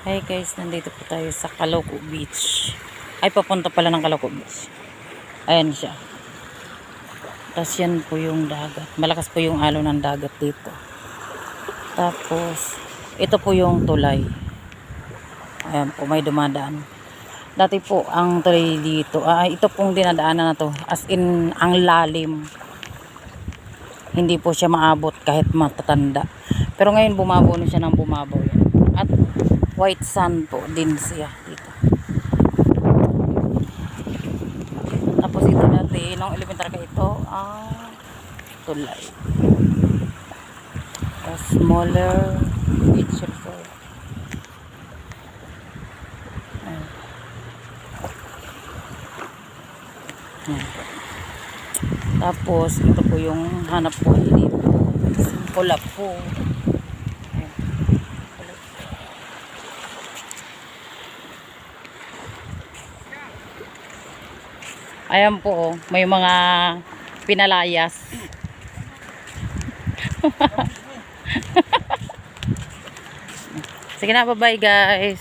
Hi guys, nandito po tayo sa Calauco Beach. Ay, papunta pala ng Calauco Beach. Ayan siya. Tapos yan po yung dagat. Malakas po yung alon ng dagat dito. Tapos, ito po yung tulay. Ayan po, may dumadaan. Dati po, ang tulay dito, ito pong dinadaanan na to. As in, ang lalim. Hindi po siya maabot kahit matatanda. Pero ngayon, bumabaw na siya ng bumabaw yan. At white sand po din siya dito. Tapos ito dati, nung elementar ka ito, tulay. A smaller beach resort. Ayan. Ayan. Tapos ito po yung hanap po dito. Pula po. Ayan po, may mga pinalayas. Sige na, bye-bye guys.